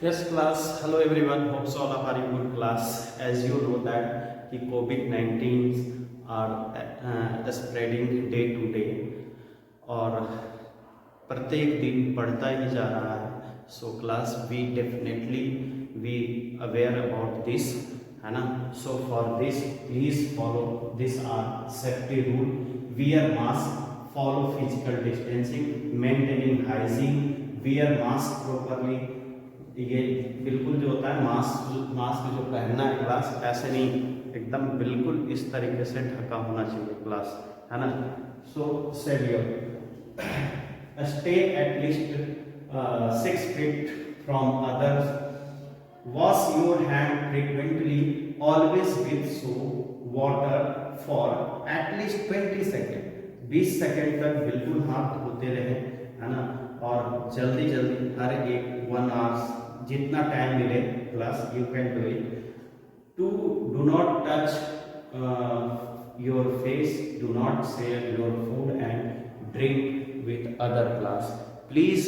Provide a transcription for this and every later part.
Yes, class. Hello, everyone. Hopes all are very good class. As you know that the COVID-19 are spreading day to day और प्रत्येक दिन बढ़ता ही जा रहा है. So class, we definitely we aware about this, है ना. So for this, please follow this safety rule. Wear mask, follow physical distancing, maintaining hygiene, wear mask properly. ये बिल्कुल जो होता है मास्क जो पहनना है क्लास, ऐसे नहीं, एकदम बिल्कुल इस तरीके से ढका होना चाहिए क्लास, है ना. So saviour stay at least 6 feet from others, wash your hand frequently, always with soap water for at least 20 second. 20 second तक बिल्कुल हाथ धोते रहे, है ना. और जल्दी जल्दी हर एक 1 आवर्स जितना टाइम मिले plus you can do it. To do not touch your face, do not share your food and drink with other class. Please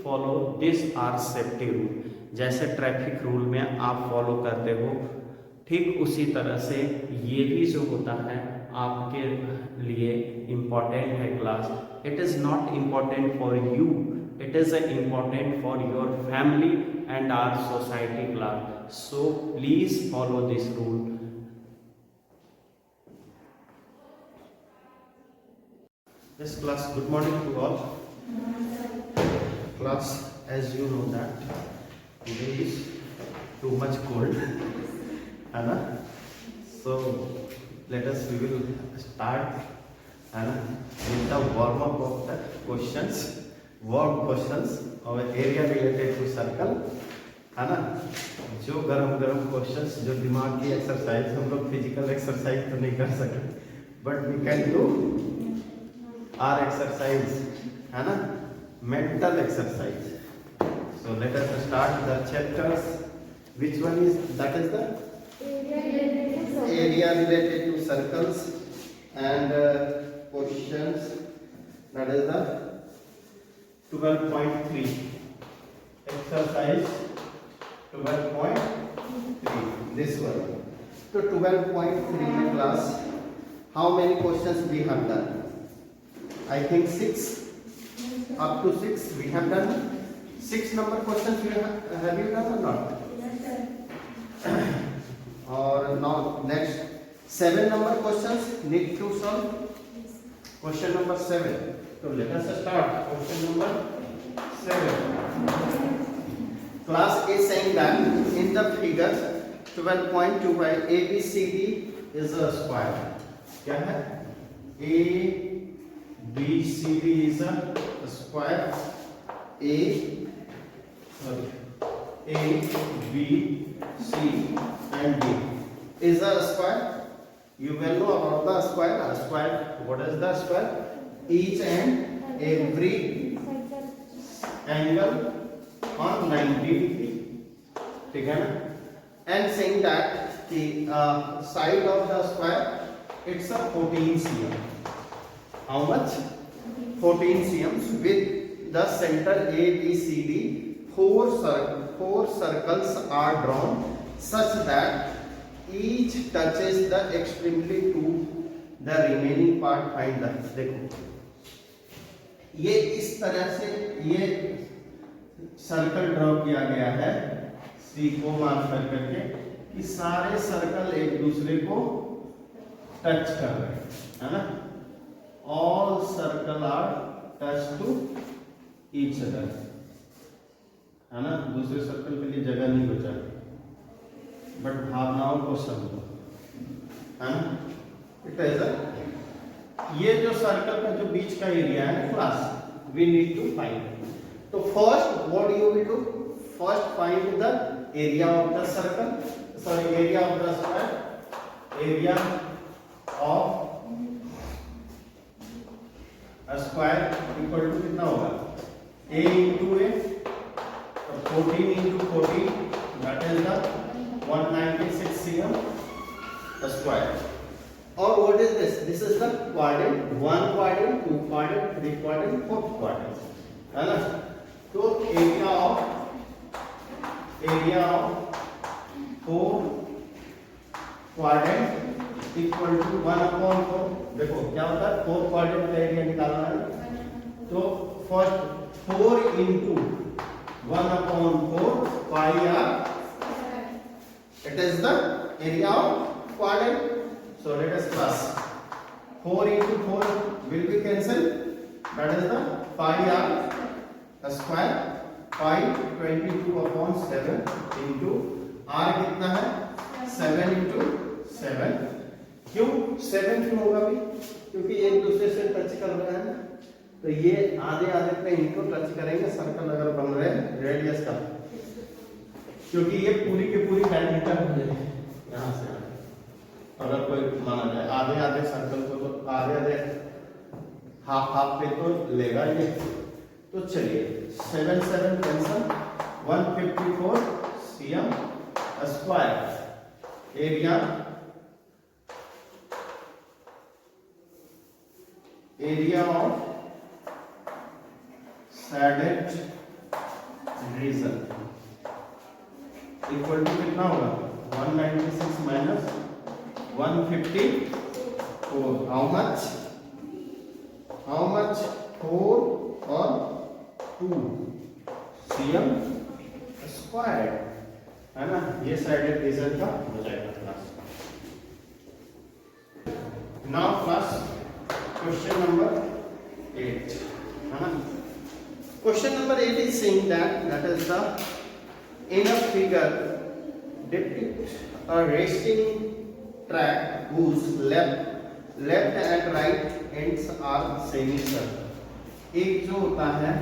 follow this our safety rule. जैसे ट्रैफिक रूल में आप follow करते हो, ठीक उसी तरह से ये भी जो होता है आपके लिए इम्पॉर्टेंट है class. It is not important for you, it is important for your family and our society class. So please follow this rule. Yes class, good morning to all. Class, as you know that today is too much cold, है ना. So let us we will start, है ना, with the warm up of the questions, work questions और area related to circle, है ना. जो गरम गरम क्वेश्चंस, जो दिमाग की एक्सरसाइज, हम लोग फिजिकल एक्सरसाइज तो नहीं कर सकते, but we can do our exercise, है ना, mental exercise. So let us start the chapters. Which one is that is the area related to circles and questions. That is the 12.3 exercise 12.3, this one. So 12.3 class, how many questions we have done? I think 6, up to 6 we have done. 6 number questions you have you done or not? Or now next 7 number questions need to solve. Question number 7. So let us start question number 7. Class is saying that in the figure 12.25 ABCD is a square. क्या है? ABCD is a square. A B C and D is a square. You will know about the square. A square. What is the square? Each and every angle on 90 degree, ठीक है ना. And saying that the side of the square, it's a 14 cm. How much? 14 cm. With the center A B C D, four circles are drawn such that each touches the extremity to the remaining part. Find the. देखो ये इस तरह से ये circle draw किया गया है सी को मार्क कर करके कि सारे सर्कल एक दूसरे को टच कर रहे हैं, है ना. All circle are touch to each other, है ना. दूसरे सर्कल के लिए जगह नहीं बचा, बट भावनाओं को समझो, है ना. इट इज ये जो सर्कल का जो बीच का एरिया है class, we need to find. तो first what you will do, first find the area of the circle, sorry area of the square. Area of a square equal to कितना होगा? A into A, तो 14 into 14 that is the 196 cm the square. Or what is this? This is the quadrant, 1 quadrant, 2 quadrant, 3 quadrant, 4 quadrant, है ना. तो area of area of 4 quadrant equal to 1/4। देखो क्या होता है, 4 क्वाड्रेंट का एरिया निकालना है, तो first 4 into 1/4 pi r, it is the area of quadrant. So let us plus 4 into 4 will be cancelled, that is the pi r square, pi 22/7 into r कितना है 7 into 7। क्यों 7 क्यों होगा भाई, क्योंकि एक दूसरे से टच कर रहे हैं ना, तो ये आधे आधे पे इनको टच करेंगे, सर्कल अगर बन रहे हैं रेडियस का, क्योंकि ये पूरी की पूरी डायमीटर हो जाएगी यहाँ से। अगर कोई माना जाए आधे आधे सर्कल को, तो आधे आधे हाफ हाफ पे तो लेगा ये। तो चलिए 7 7 cancel, 154 cm square area of shaded region equal to कितना होगा 196 माइनस 154। हाउ मच 4 और 2 cm स्क्वायर, है ना, ये साइडेड रीजन का हो जाएगा class. Now class question number 8, है ना। Question number 8 is saying that is the in a figure depict a racing track whose left and right ends are semicircle। एक जो होता है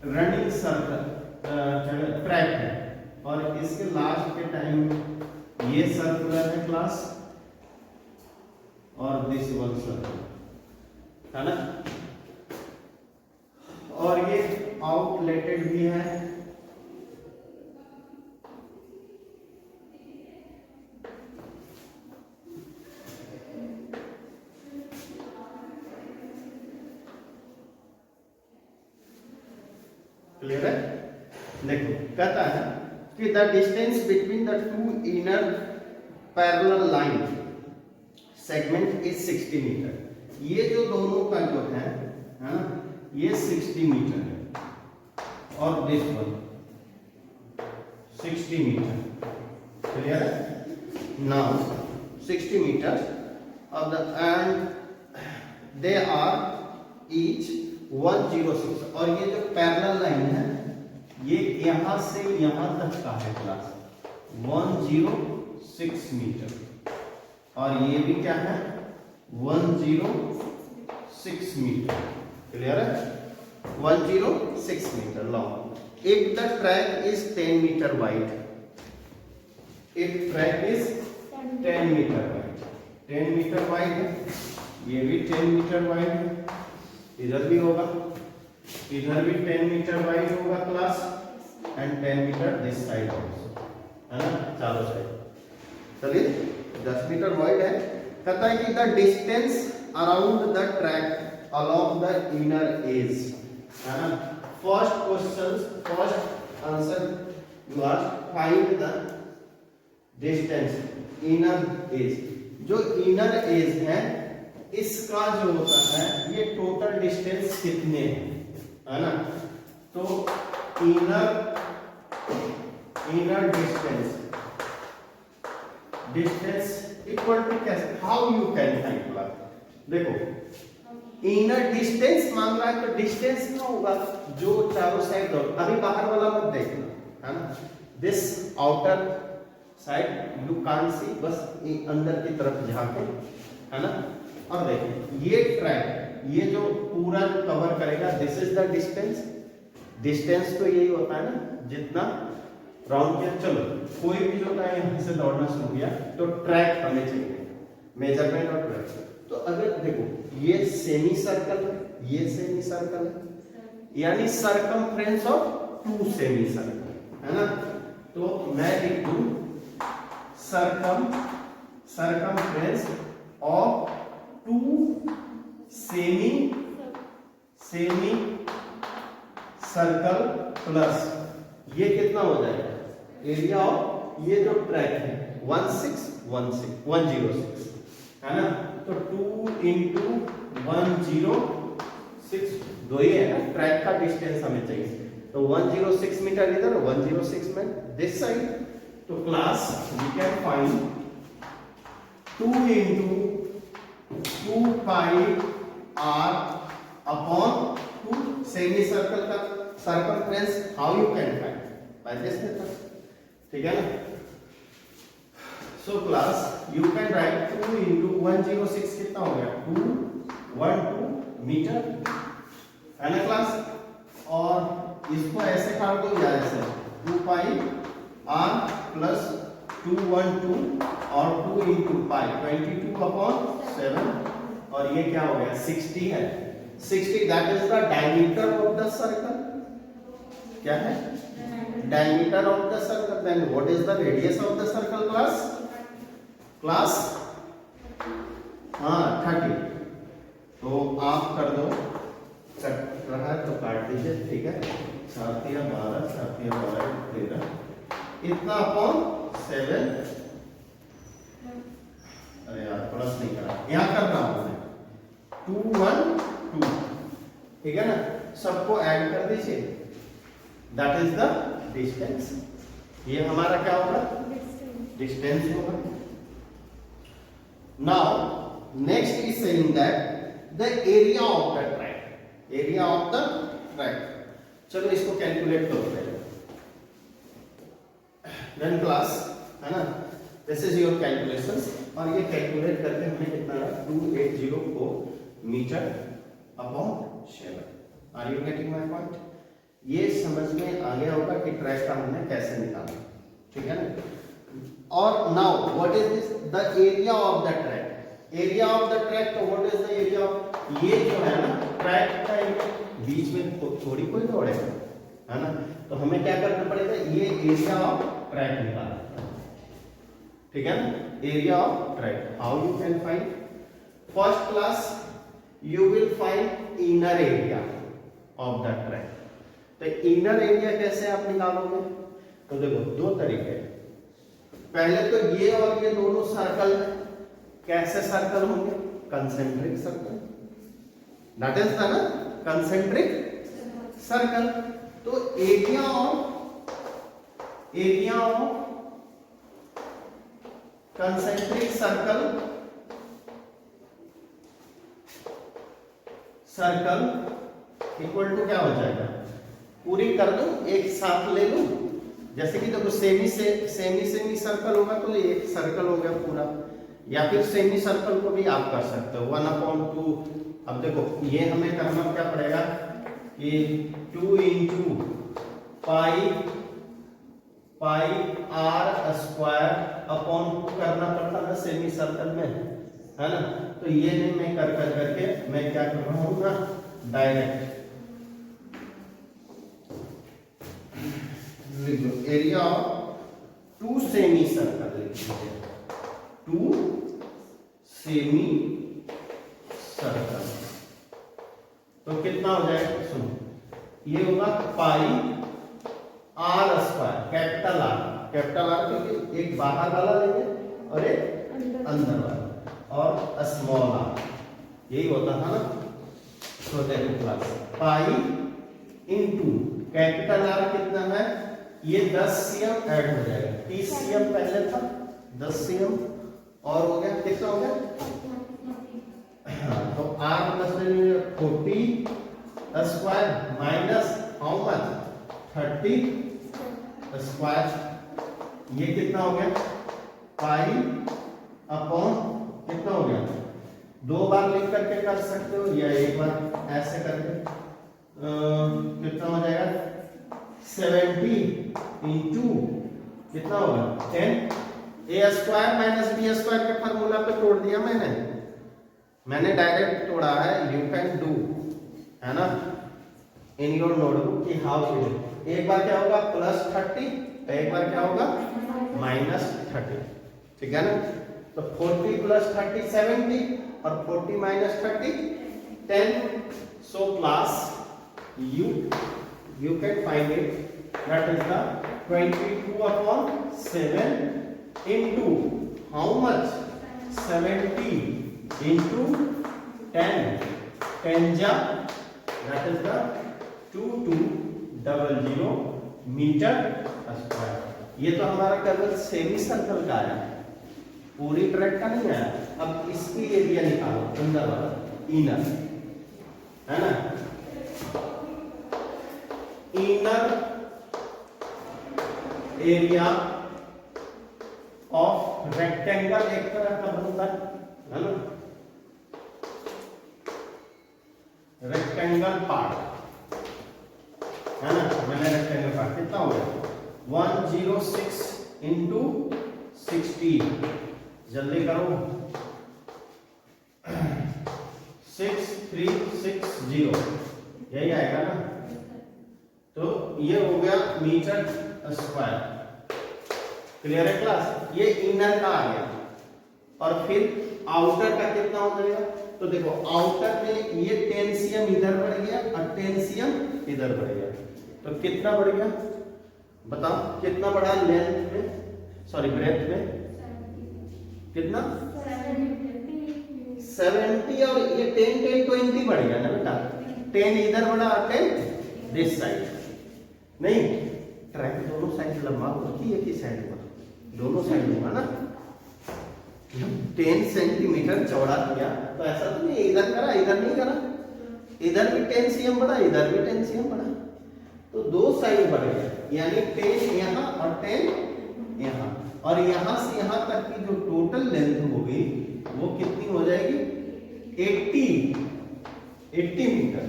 रनिंग सर्कल ट्रैक है, और इसके लास्ट के टाइम ये सर्कुलर है क्लास, और दिस वन सर्कल, है ना, और ये आउटलेटेड भी है। क्लियर है। देखो कहता है कि the distance between the two inner parallel line segment is 60 meter. ये जो दोनों का जो है ना, ये 60 मीटर है, और दिस वन 60 मीटर। क्लियर है। Now 60 meter of the and they are each 106, और ये जो पैरेलल लाइन है ये यहां से यहां तक का है क्लास 106 मीटर, और ये भी क्या है 106 मीटर। क्लियर है, 106 meter long. If the track is 10 meter wide, if track is 10 meter wide, 10 meter wide है, ये भी 10 मीटर वाइड है, इधर भी होगा, इधर भी 10 मीटर वाइड होगा class, and 10 meter this side also, है ना, चारों साइड। चलिए 10 मीटर वाइड है। कहता है कि the distance around the track along the inner edge, है ना। First question, first answer you are find the distance inner edge. जो इनर एज है इसका जो होता है ये टोटल डिस्टेंस कितने हैं, है ना। तो इनर डिस्टेंस इक्वल टू कैसे, हाउ यू कैन फाइंड। देखो इनर डिस्टेंस मांग रहा है, तो डिस्टेंस क्या होगा जो चारों साइड, अभी बाहर वाला मत देखना, है ना। This outer side you can't see, बस अंदर की तरफ झांके, है ना। और देखिए ये ट्रैक, ये जो पूरा कवर करेगा, this is the distance. Distance तो यही होता है ना, जितना राउंड किया। चलो कोई भी जो है यहाँ से दौड़ना शुरू किया तो ट्रैक हमें चाहिए, मेजरमेंट और ट्रैक। तो अगर देखो ये सेमी सर्कल है, ये सेमी सर्कल है, यानी सरकमफ्रेंस ऑफ 2 सेमी सर्कल, है ना। तो मैं लिख दूं circumference of 2 semi circle plus ये कितना हो जाएगा एरिया ऑफ ये जो ट्रैक है 106 है ना। तो 2 इंटू 106 दो ही है ना, ट्रैक का डिस्टेंस हमें चाहिए। तो 106 मीटर इधर 106 में दिस साइड। तो class we can find 2 into 2 pi r upon 2 semi circle का circumference how you can find by this method, ठीक है ना। So class you can write 2 into 106 कितना हो गया 212 मीटर है ना क्लास। और इसको ऐसे काट दो या ऐसे 2 पाई आर प्लस 212 और 2 इंटू पाई 22 अपॉन 7 और ये क्या हो गया 60 है। 60 that is the diameter of the circle. क्या है diameter of the circle. Then what is the radius of the circle class हाँ 30। तो आप कर दो, कट रहा है तो काट दीजिए, ठीक है। 7 या 12 7 या 12 13 इतना अपॉन 7। अरे यार प्लस नहीं करा, यहाँ कर रहा हूं मैं 212, ठीक है ना। सबको ऐड कर दीजिए, दैट इज द डिस्टेंस। ये हमारा क्या होगा डिस्टेंस होगा। Now next is saying that the area of the track, area of the track. चलो इसको कैलकुलेट करो पहले। देन क्लास है ना, दिस इज योर कैलकुलेशंस। और ये कैलकुलेट करके हमें कितना रहा 2804 meter upon 7। Are you getting my point. ये समझ में आ गया होगा कि ट्रैक का हमने कैसे निकाला, ठीक है ना। और now what is this the area of the track. Area of the track, तो what is the area of, ये जो है ना ट्रैक का बीच में थोड़ी कोई दौड़ेगा है ना। तो हमें क्या करना पड़ेगा ये एरिया ऑफ ट्रैक निकालना, ठीक है ना। Area of track how you can find. First class you will find inner area of the track. तो इनर एरिया कैसे आप निकालोगे, तो देखो दो तरीके। पहले तो ये और ये दोनों सर्कल कैसे सर्कल होंगे concentric circle, that is the ना कंसेंट्रिक सर्कल। तो area of concentric circle equal to क्या हो जाएगा, पूरी कर दूं एक साथ ले लूं। जैसे कि देखो सेमी सर्कल होगा तो ये एक सर्कल हो गया पूरा, या फिर सेमी सर्कल को भी आप कर सकते हो 1/2। अब देखो ये हमें करना क्या पड़ेगा कि 2 into pi r square upon 2 करना पड़ता है सेमी सर्कल में, है ना। तो ये नहीं मैं कर करके मैं क्या कर रहा हूं ना direct area of 2 semi circle लिखिए, 2 सेमी सर्कल। तो कितना हो जाएगा सुनो, ये होगा पाई आर स्क्वायर कैपिटल आर क्योंकि एक बाहर वाला लेंगे और एक अंदर वाला और स्मॉल आर, यही होता था ना। तो देखो क्लास पाई इनटू कैपिटल आर कितना है, ये 10 cm ऐड हो जाएगा, 30 cm पहले था 10 cm और हो गया कितना हो गया। तो r plus 40 square minus how much 30 square, ये कितना हो गया पाई अपॉन कितना हो गया, 2 बार लिख करके कर सकते हो या एक बार ऐसे करके कितना हो जाएगा 70 इंटू कितना होगा 10। ए स्क्वायर माइनस बी स्क्वायर के फार्मूला पे तोड़ दिया मैंने डायरेक्ट तोड़ा है, यू कैन डू है ना इन योर नोटबुक कि हाउ टू। एक बार क्या होगा +30 तो एक बार क्या होगा -30, ठीक है ना। तो 40 + 30 70 और 40 - 30 10। So class you can find it that is the 22/7 into how much 70 into 10 10 ja that is the 2200 meter square. ये तो हमारा केवल सेमी सर्कल का आया, पूरी ट्रैक का नहीं आया। अब इसकी एरिया निकालो, अंदर वाला इनर है ना, इनर एरिया ऑफ रेक्टेंगल एक तरह का बनता है ना, रेक्टेंगल पार्ट है ना, मैंने रेक्टेंगल पार्ट कितना हो गया 106 इंटू 60, जल्दी करो 6360 यही आएगा ना। तो ये हो गया मीटर स्क्वायर। क्लियर है क्लास? ये इनर का आ गया। और फिर आउटर का कितना हो जाएगा? तो देखो आउटर में ये 10 cm इधर बढ़ गया और 10 cm इधर बढ़ गया, तो कितना बढ़ गया बताओ, कितना बढ़ा लेंथ में, सॉरी ब्रेथ में कितना 70 और ये 10 10 20 बढ़ गया ना बेटा, 10 इधर बढ़ा और 10 दिस साइड। नहीं, ट्रैक दोनों साइड लंबा होती है, एक ही साइड पर दोनों साइड होगा ना। 10 सेंटीमीटर चौड़ा किया तो ऐसा तो नहीं इधर करा इधर नहीं करा, इधर भी 10 cm बढ़ा इधर भी 10 cm बढ़ा, तो दो साइड बढ़ गया, यानी 10 यहाँ और 10 यहाँ, और यहाँ से यहाँ तक की जो टोटल लेंथ होगी वो कितनी हो जाएगी 80 मीटर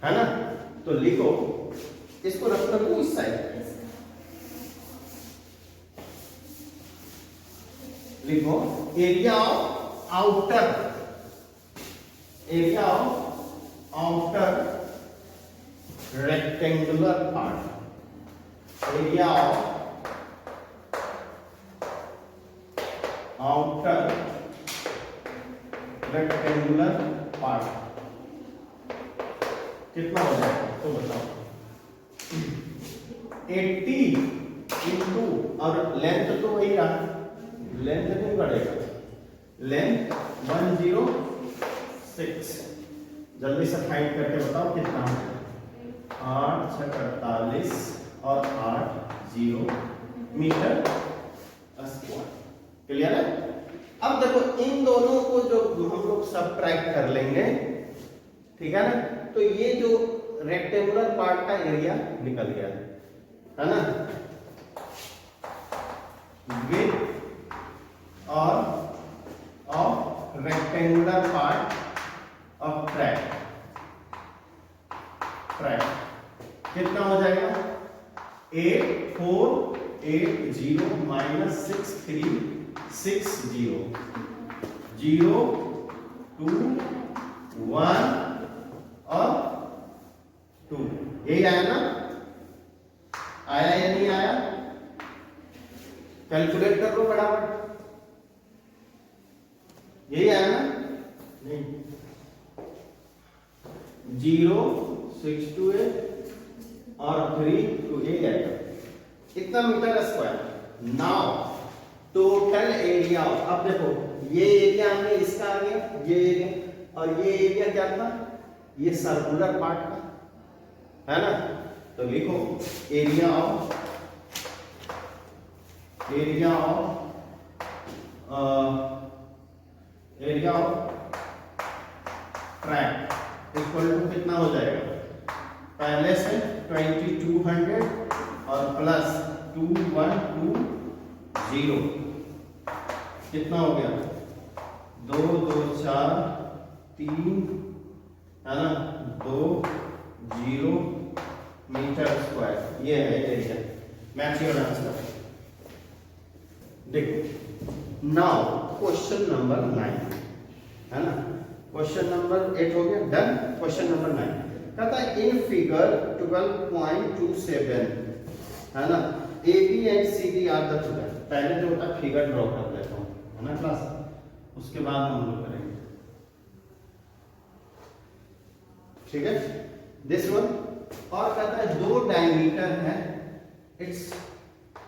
है ना। तो लिखो, इसको रख दो इस साइड, लिखो area of outer rectangular part, area of outer rectangular part कितना हो जाएगा तो बताओ। 80 इंटू, और लेंथ तो वही रहा, लेंथ नहीं बढ़ेगा, लेंथ 106, जल्दी से फाइंड करके बताओ कितना है। 8 6 48 और 8 0 मीटर स्क्वायर। क्लियर है? अब देखो इन दोनों को जो हम लोग सबट्रैक्ट कर लेंगे, ठीक है ना, तो ये जो रेक्टेंगुलर पार्ट का एरिया निकल गया है ना, विड्थ और of rectangular part of track कितना हो जाएगा 8480 माइनस 6360 0 2 1 और 2, यही आया ना, आया या नहीं आया? कैलकुलेट कर लो फटाफट, यही आया ना? नहीं, 0 6 2 8 और 3 2, यही आएगा, इतना meter square. Now total area, अब देखो ये एरिया हमने इसका आ गया, ये एरिया, और ये एरिया क्या था, ये सर्कुलर पार्ट का है ना। तो लिखो area of track equal to कितना हो जाएगा, पहले से 2200 और प्लस 2120 कितना हो गया 2 2 4 3 है ना 2 0 मीटर स्क्वायर, ये है एरिया। Match your answer. देखो नाउ क्वेश्चन नंबर 9 है ना, क्वेश्चन नंबर 8 हो गया, डन। क्वेश्चन नंबर 9 कहता है इन फिगर 12.27 है ना, AB and CD are the figure. पहले जो होता है फिगर ड्रॉ कर लेता हूँ है ना क्लास, उसके बाद हम लोग करेंगे, ठीक है। दिस वन और कहता है दो डायमीटर है, it's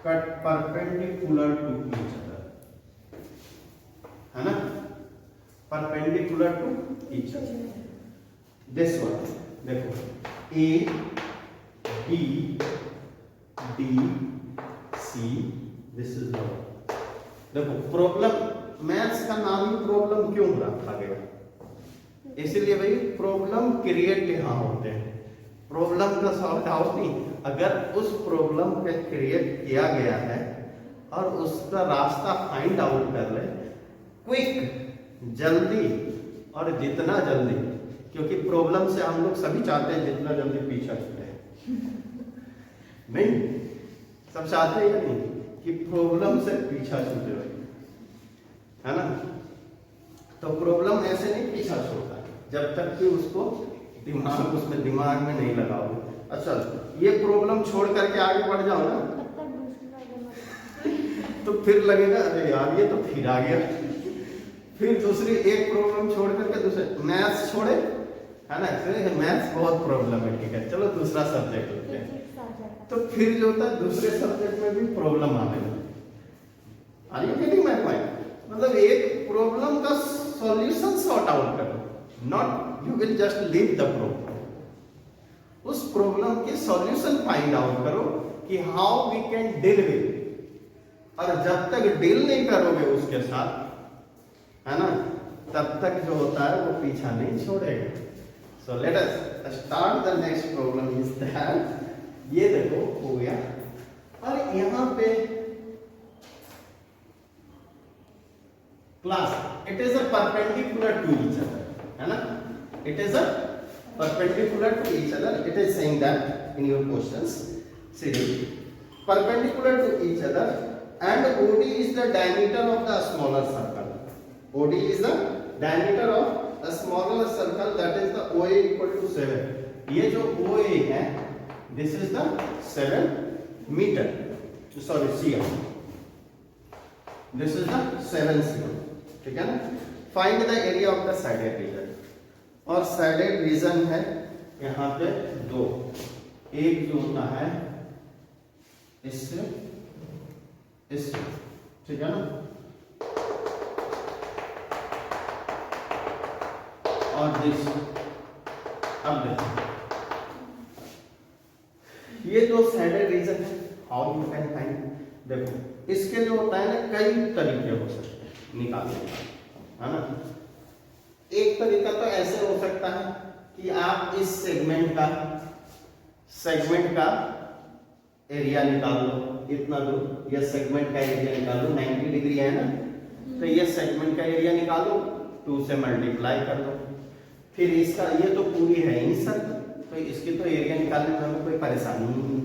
cut perpendicular to each other, है ना, perpendicular to each other. This one देखो A B D C, this is the, देखो प्रॉब्लम, मैथ्स का नाम ही प्रॉब्लम क्यों रखा गया, इसीलिए भाई प्रॉब्लम क्रिएट यहाँ होते हैं, प्रॉब्लम का सॉल्व आउट नहीं। अगर उस प्रॉब्लम पे क्रिएट किया गया है और उसका रास्ता फाइंड आउट कर ले क्विक, जल्दी, और जितना जल्दी, क्योंकि प्रॉब्लम से हम लोग सभी चाहते हैं जितना जल्दी पीछा छूटे, नहीं सब चाहते हैं या नहीं कि प्रॉब्लम से पीछा छूटे, है ना। तो प्रॉब्लम ऐसे नहीं पीछा छोड़ता जब तक कि उसको उसमें दिमाग में नहीं लगाओगे। अच्छा ये प्रॉब्लम छोड़ करके आगे बढ़ जाओ ना, तो फिर लगेगा अरे यार ये तो फिर आ गया, फिर दूसरी एक प्रॉब्लम छोड़ करके दूसरे, मैथ्स छोड़े, है ना, मैथ्स बहुत प्रॉब्लमेटिक है, चलो दूसरा सब्जेक्ट लेते हैं, तो फिर जो होता है दूसरे सब्जेक्ट में भी प्रॉब्लम आने लगती। Are you getting my point? मतलब एक प्रॉब्लम का सॉल्यूशन सॉर्ट आउट करो, not you will just leave the problem, उस प्रॉब्लम के सॉल्यूशन फाइंड आउट करो कि how we can deal with, और जब तक डील नहीं करोगे उसके साथ, है ना, तब तक जो होता है वो पीछा नहीं छोड़ेगा। सो let us start the next problem is that, ये देखो हो गया, और यहां पे class, it is a perpendicular to each other, है ना, it is a perpendicular to each other, it is saying that in your questions, see perpendicular to each other, and OD is the diameter of the smaller circle, OD is the diameter of a smaller circle, that is the OA equal to 7, ये जो OA है this is the 7 meter, sorry cm, this is the 7 cm, ठीक है ना। Find the area of the shaded region, और shaded region है यहाँ पे दो, एक जो होता है इससे इससे, ठीक है ना, और दिस, अब देखो ये दो साइडेड रीजन है, हाउ यू कैन फाइंड, देखो इसके जो होता है ना कई तरीके हो सकते हैं निकालने का, है ना। एक तरीका तो ऐसे हो सकता है कि आप इस सेगमेंट का एरिया निकाल लो, इतना दूर, ये सेगमेंट का एरिया निकाल लो, 90 डिग्री है ना, तो ये सेगमेंट का एरिया निकालो, 2 से मल्टीप्लाई कर लो, फिर इसका, ये तो पूरी है ही सर, तो इसकी तो एरिया निकालने में हमें कोई परेशानी नहीं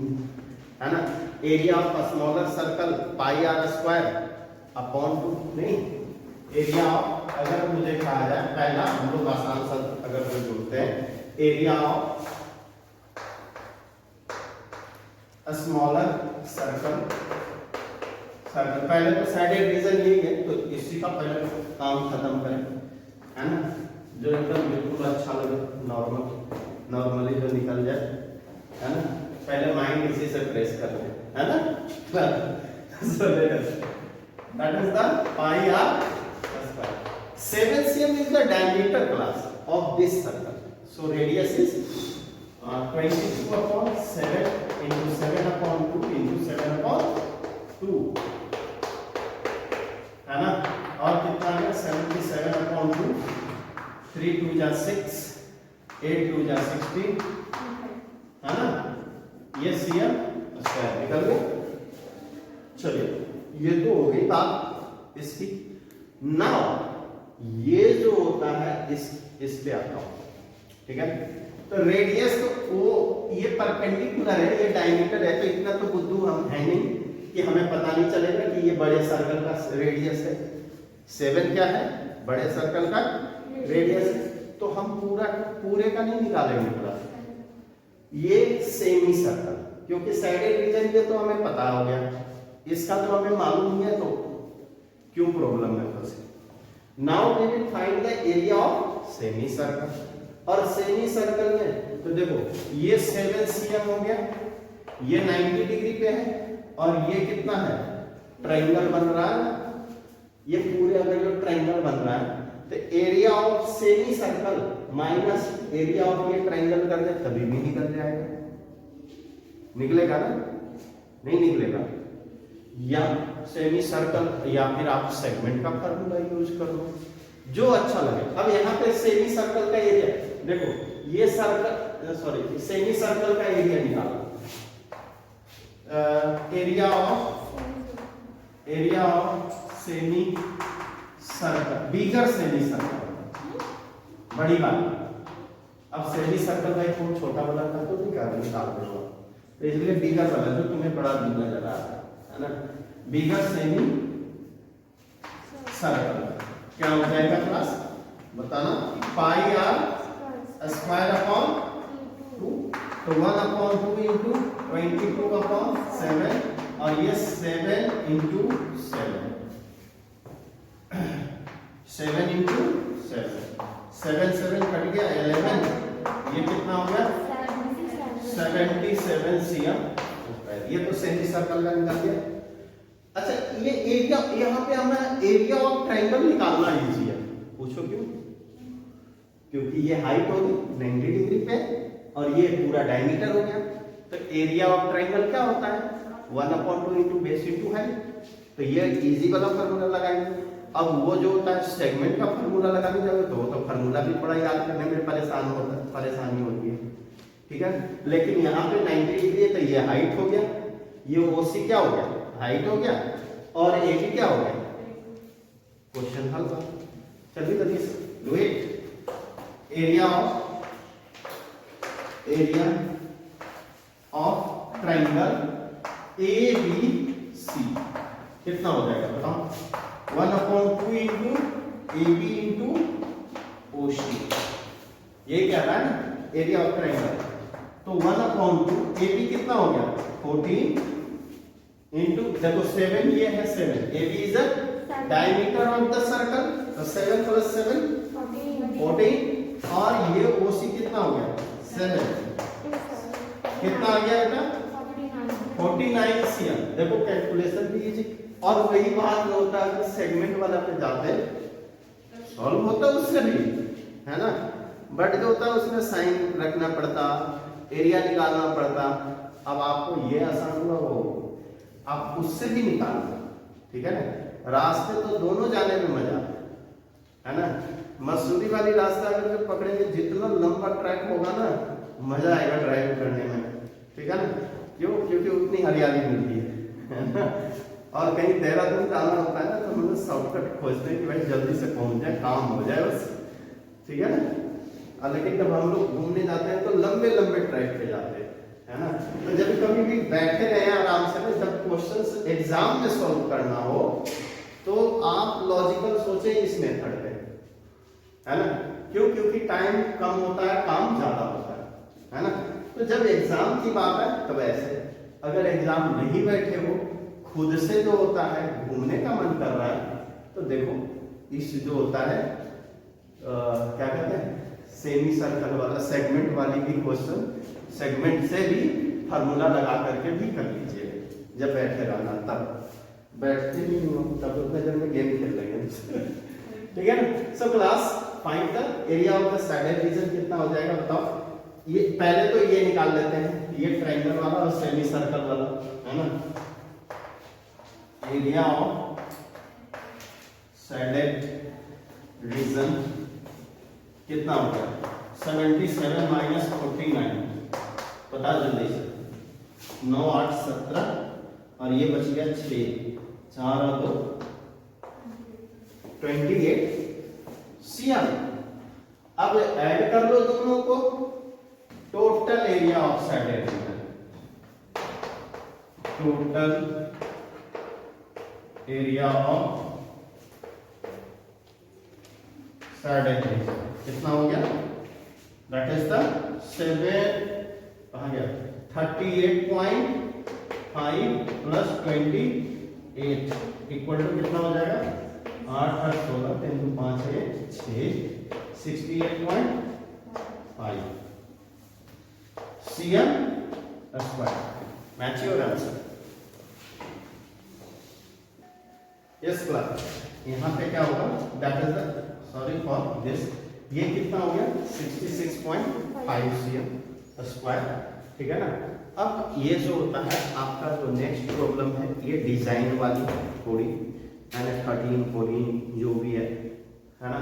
है ना। Area of smaller circle pi r square upon 2, नहीं एरिया ऑफ, अगर मुझे कहा जाए पहला हम लोग आसान सा अगर कोई जोड़ते हैं, एरिया ऑफ स्मॉलर सर्कल, पहले तो साइडेड रीजन यही है, तो इसी का पहले काम खत्म करें, है ना, जो एकदम बिल्कुल अच्छा लगे, नॉर्मली जो निकल जाए, है ना, पहले माइंड इसी से प्रेस कर ले, है ना। So that is the pi r square. 7 cm is the diameter class of this circle. So radius is 22 upon 7 into 7 upon 2 into 7 upon 2, है ना, और कितना है 77 upon 2, 3 2 जा 6, 8 2 जा 16, है ना, ये cm स्क्वायर निकल गया। चलिए ये तो हो गई बात इसकी। नाउ ये जो होता है इस पे आता हूं, ठीक है, तो रेडियस तो वो ये परपेंडिकुलर है, ये डायमीटर है, तो इतना तो बुद्धू हम है नहीं कि हमें पता नहीं चलेगा कि ये बड़े सर्कल का रेडियस है। 7 क्या है, बड़े सर्कल का रेडियस है, तो हम पूरे का नहीं निकालेंगे पूरा, ये सेमी सर्कल, क्योंकि साइडेड रीजन ये तो हमें पता हो गया, इसका तो हमें मालूम नहीं है, तो क्यों प्रॉब्लम में फंसे। Now we will find the area of semi circle, और सेमी सर्कल में तो देखो ये 7 cm हो गया, ये 90 डिग्री पे है और ये कितना है, ट्रायंगल बन रहा है ना, ये पूरे अगर जो ट्रायंगल बन रहा है तो area of semi circle minus area of ये ट्रायंगल कर दे तभी भी निकल जाएगा, निकलेगा ना, नहीं निकलेगा, या सेमी सर्कल या फिर आप सेगमेंट का फार्मूला यूज कर लो, जो अच्छा लगे। अब यहाँ पे सेमी सर्कल का एरिया देखो, ये सर्कल सॉरी सेमी सर्कल का एरिया निकालो, area of semi circle, bigger semi circle, बड़ी बात। अब सेमी सर्कल का एक छोटा वाला था तो निकाल दो, तो इसलिए बिगर वाला जो तुम्हें बड़ा नजर आ रहा है ना, बिगर सेमी सर्कल क्या हो जाएगा क्लास, बताना, पाई आर स्क्वायर अपॉन 2, तो 1/2 इंटू 22/7 और ये 7 इंटू 7 इंटू 7 कट गया 11, ये कितना हो गया 77 cm, ये तो सेमी सर्कल का निकल गया। अच्छा ये एरिया, यहाँ पे हमें एरिया ऑफ ट्रायंगल निकालना इजी है, पूछो क्यों, क्योंकि ये हाइट होगी 90 डिग्री पे और ये पूरा डायमीटर हो गया, तो एरिया ऑफ ट्रायंगल क्या होता है 1/2 इंटू बेस इंटू हाइट, तो ये इजी वाला फार्मूला लगाएंगे। अब वो जो होता है सेगमेंट का फार्मूला लगाने जाओगे तो वो तो फार्मूला भी थोड़ा याद करने में परेशानी होती है, ठीक है, लेकिन यहाँ पे 90 डिग्री है तो ये हाइट हो गया, ये ओसी क्या हो गया, हाइट हो गया, और ए भी क्या हो गया, क्वेश्चन हल हुआ। चलिए जल्दी से लो it, area of triangle A B C कितना हो जाएगा बताओ, 1/2 into A B into O C, ये कह रहा है ना एरिया ऑफ ट्रायंगल, तो 1/2 ए बी कितना हो गया 14 इंटू देखो 7 ये है 7, A B is a diameter of the circle, तो 7 + 7 14 और ये ओ सी कितना हो गया 7, कितना आ गया बेटा 49 cm, देखो कैलकुलेशन भी इजी, और वही बात होता है कि सेगमेंट वाला पे जाते सॉल्व होता है उससे भी, है ना, बट जो होता है उसमें साइन रखना पड़ता, एरिया निकालना पड़ता। अब आपको ये आसान हुआ वो आप उससे भी निकालना, ठीक है ना, रास्ते तो दोनों जाने में मजा है ना, मसूरी वाली रास्ता अगर जो पकड़ेंगे जितना लंबा ट्रैक होगा ना मजा आएगा ड्राइव करने में, ठीक है ना, क्यों, क्योंकि उतनी हरियाली मिलती है ना, और कहीं देहरादून जाना होता है ना तो हम लोग शॉर्टकट खोजते हैं कि भाई जल्दी से पहुंच जाए, काम हो जाए बस, ठीक है ना, लेकिन जब हम लोग घूमने जाते हैं तो लंबे लंबे ट्रैक पे जाते हैं, है ना, तो जब कभी भी बैठे रहे आराम से ना, जब क्वेश्चंस एग्जाम में सॉल्व करना हो तो आप लॉजिकल सोचें इस मेथड पे, है ना, क्यों, क्योंकि टाइम कम होता है, काम ज्यादा होता है ना, तो जब एग्जाम की बात है तब ऐसे, अगर एग्जाम नहीं बैठे हो खुद से जो होता है घूमने का मन कर रहा है तो देखो इस जो होता है क्या कहते हैं सेमी सर्कल वाला, सेगमेंट वाली भी क्वेश्चन, सेगमेंट से भी फार्मूला लगा करके भी कर लीजिए जब बैठे रहना, तब बैठते नहीं हो तब उतने देर में गेम खेल लेंगे ठीक है ना। So class find the area of the shaded region कितना हो जाएगा बताओ, ये पहले तो ये निकाल लेते हैं, ये ट्रायंगल वाला और सेमी सर्कल वाला, है ना, एरिया ऑफ सैडेड रीजन कितना हो गया 77 माइनस 49, पता जल्दी से 9 8 17 और ये बच गया 6 4 और 2 28 cm। अब ऐड कर लो दोनों को, total area of shaded region, total area of shaded region कितना हो गया, दैट इज द 7 कहाँ गया 38.5 प्लस 28 इक्वल टू कितना हो जाएगा 8 8 16 3 2 5 6 68.5, cm square. Match your answer. Yes class. यहाँ पे क्या होगा? That is the sorry for this. ये कितना हो गया? 66.5 cm स्क्वायर. ठीक है ना? अब ये जो होता है आपका जो नेक्स्ट प्रॉब्लम है ये डिजाइन वाली थोड़ी है ना, 13 14 जो भी है ना,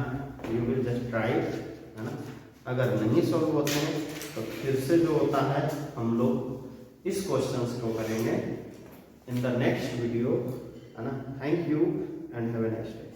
यू विल जस्ट ट्राई, है ना. अगर नहीं सॉल्व होते हैं तो फिर से जो होता है हम लोग इस क्वेश्चंस को करेंगे इन द नेक्स्ट वीडियो, है ना. Thank you and have a nice day.